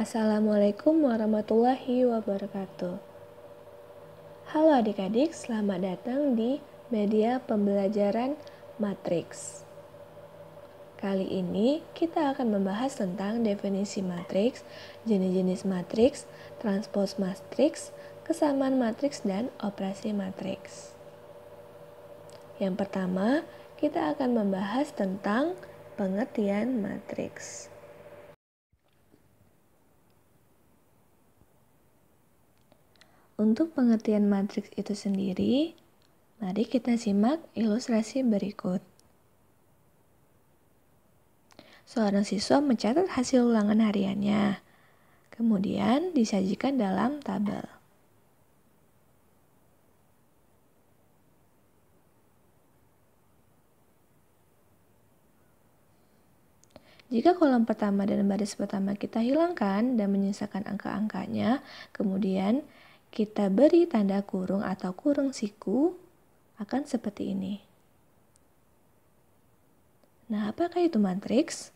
Assalamualaikum warahmatullahi wabarakatuh. Halo adik-adik, selamat datang di media pembelajaran matriks. Kali ini kita akan membahas tentang definisi matriks, jenis-jenis matriks, transpose matriks, kesamaan matriks, dan operasi matriks. Yang pertama, kita akan membahas tentang pengertian matriks. Untuk pengertian matriks itu sendiri, mari kita simak ilustrasi berikut. Seorang siswa mencatat hasil ulangan hariannya, kemudian disajikan dalam tabel. Jika kolom pertama dan baris pertama kita hilangkan dan menyisakan angka-angkanya, kemudian kita beri tanda kurung atau kurung siku, akan seperti ini. Nah, apakah itu matriks?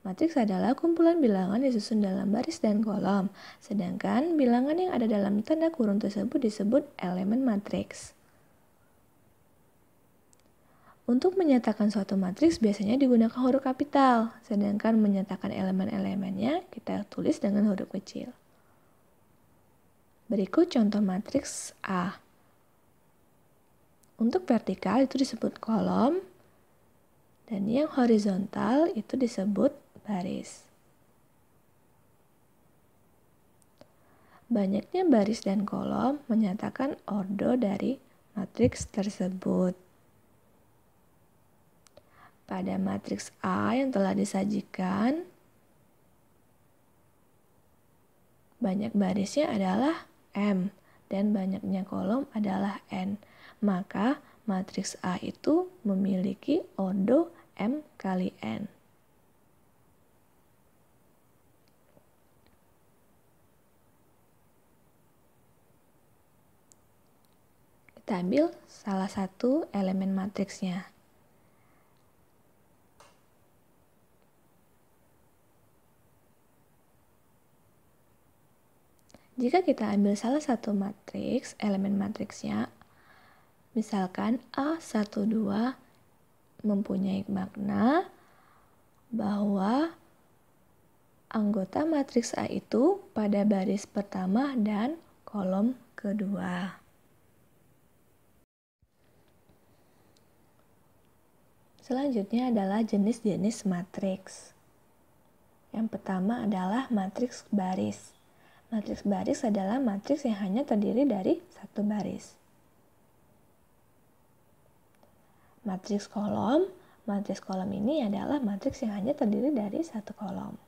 Matriks adalah kumpulan bilangan disusun dalam baris dan kolom, sedangkan bilangan yang ada dalam tanda kurung tersebut disebut elemen matriks. Untuk menyatakan suatu matriks biasanya digunakan huruf kapital, sedangkan menyatakan elemen-elemennya kita tulis dengan huruf kecil. Berikut contoh matriks A. Untuk vertikal itu disebut kolom, dan yang horizontal itu disebut baris. Banyaknya baris dan kolom menyatakan ordo dari matriks tersebut. Pada matriks A yang telah disajikan, banyak barisnya adalah M dan banyaknya kolom adalah N. Maka matriks A itu memiliki ordo M kali N. Kita ambil salah satu elemen matriksnya. Jika kita ambil salah satu matriks, elemen matriksnya, misalkan A12 mempunyai makna bahwa anggota matriks A itu pada baris pertama dan kolom kedua. Selanjutnya adalah jenis-jenis matriks. Yang pertama adalah matriks baris. Matriks baris adalah matriks yang hanya terdiri dari satu baris. Matriks kolom ini adalah matriks yang hanya terdiri dari satu kolom.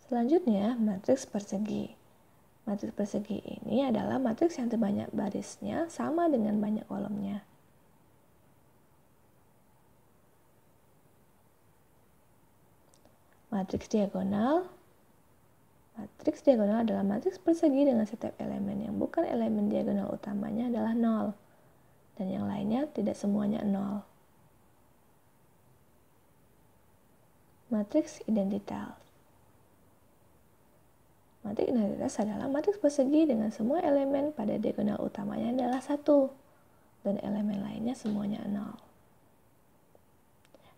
Selanjutnya, matriks persegi. Matriks persegi ini adalah matriks yang terbanyak barisnya sama dengan banyak kolomnya. Matriks diagonal. Matriks diagonal adalah matriks persegi dengan setiap elemen yang bukan elemen diagonal utamanya adalah 0, dan yang lainnya tidak semuanya 0. Matriks identitas. Matriks identitas adalah matriks persegi dengan semua elemen pada diagonal utamanya adalah 1, dan elemen lainnya semuanya 0.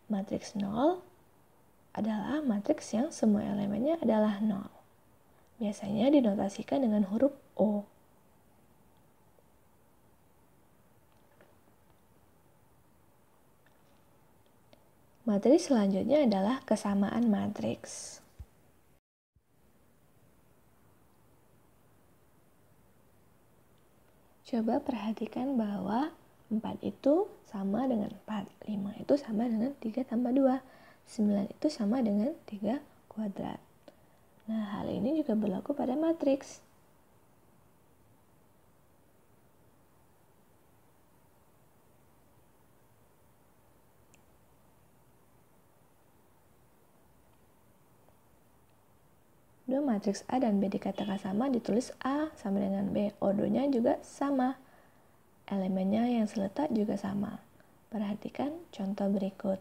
Matriks 0 adalah matriks yang semua elemennya adalah 0. Biasanya dinotasikan dengan huruf O. Matriks selanjutnya adalah kesamaan matriks. Coba perhatikan bahwa 4 itu sama dengan 4, 5 itu sama dengan 3 tambah 2, 9 itu sama dengan 3 kuadrat. Nah, hal ini juga berlaku pada matriks. Dua matriks A dan B dikatakan sama, ditulis A sama dengan B. Ordonya juga sama. elemennya yang seletak juga sama. Perhatikan contoh berikut.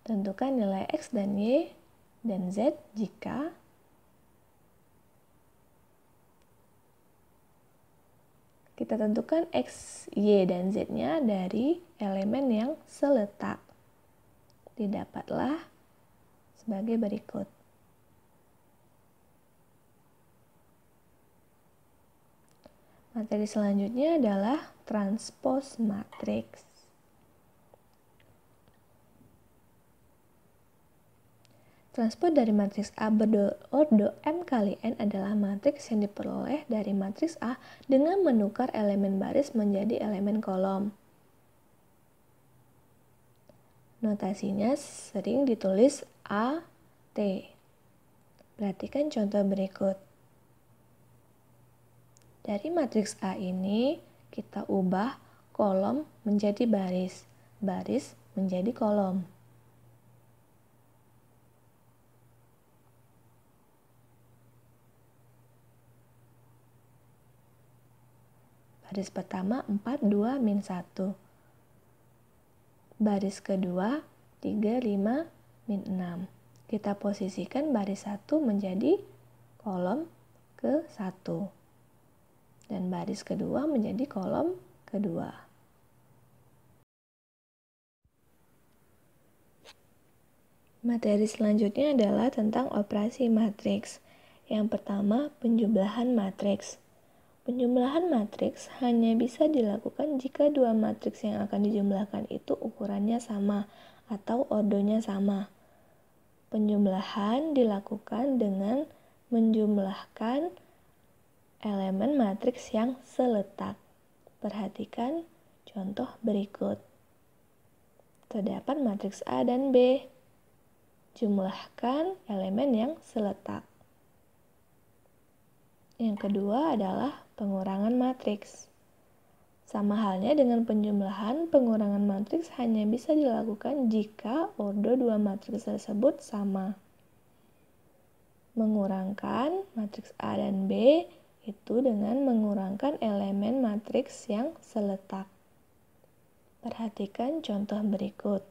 Tentukan nilai X dan Y dan Z jika kita tentukan X, Y, dan Z-nya dari elemen yang seletak. Didapatlah sebagai berikut. Materi selanjutnya adalah transpose matriks. Transpose dari matriks A berordo M kali N adalah matriks yang diperoleh dari matriks A dengan menukar elemen baris menjadi elemen kolom. Notasinya sering ditulis A, T. Perhatikan contoh berikut. Dari matriks A ini, kita ubah kolom menjadi baris, baris menjadi kolom. Baris pertama 4, 2, min 1. Baris kedua 3, 5, min 6. Kita posisikan baris 1 menjadi kolom ke 1. Dan baris kedua menjadi kolom kedua. Materi selanjutnya adalah tentang operasi matriks. Yang pertama, penjumlahan matriks. Penjumlahan matriks hanya bisa dilakukan jika dua matriks yang akan dijumlahkan itu ukurannya sama atau ordonya sama. Penjumlahan dilakukan dengan menjumlahkan elemen matriks yang seletak. Perhatikan contoh berikut. Terdapat matriks A dan B. Jumlahkan elemen yang seletak. Yang kedua adalah pengurangan matriks. Sama halnya dengan penjumlahan, pengurangan matriks hanya bisa dilakukan jika ordo dua matriks tersebut sama. Mengurangkan matriks A dan B itu dengan mengurangkan elemen matriks yang seletak. Perhatikan contoh berikut.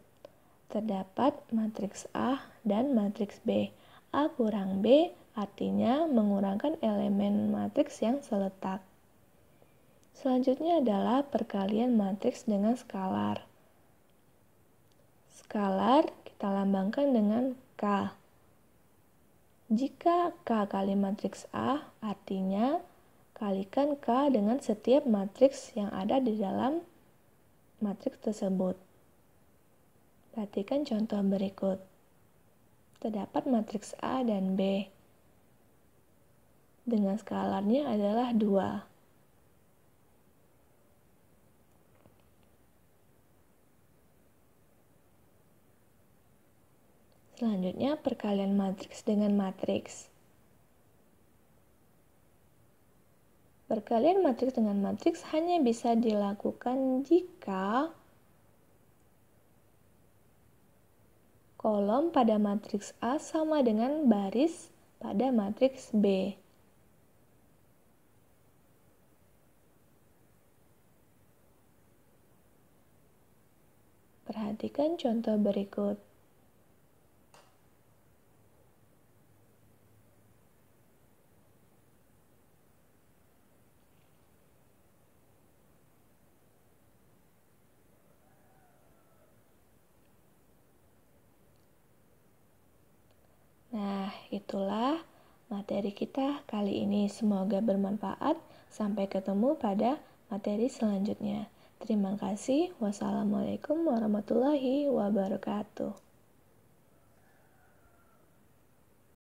Terdapat matriks A dan matriks B. A kurang B artinya mengurangkan elemen matriks yang seletak. Selanjutnya adalah perkalian matriks dengan skalar. Skalar kita lambangkan dengan K. Jika K kali matriks A, artinya kalikan K dengan setiap matriks yang ada di dalam matriks tersebut. Perhatikan contoh berikut. Terdapat matriks A dan B. Dengan skalarnya adalah 2. Selanjutnya, perkalian matriks dengan matriks. Perkalian matriks dengan matriks hanya bisa dilakukan jika kolom pada matriks A sama dengan baris pada matriks B. Perhatikan contoh berikut. Nah, itulah materi kita kali ini. Semoga bermanfaat. Sampai ketemu pada materi selanjutnya. Terima kasih. Wassalamualaikum warahmatullahi wabarakatuh.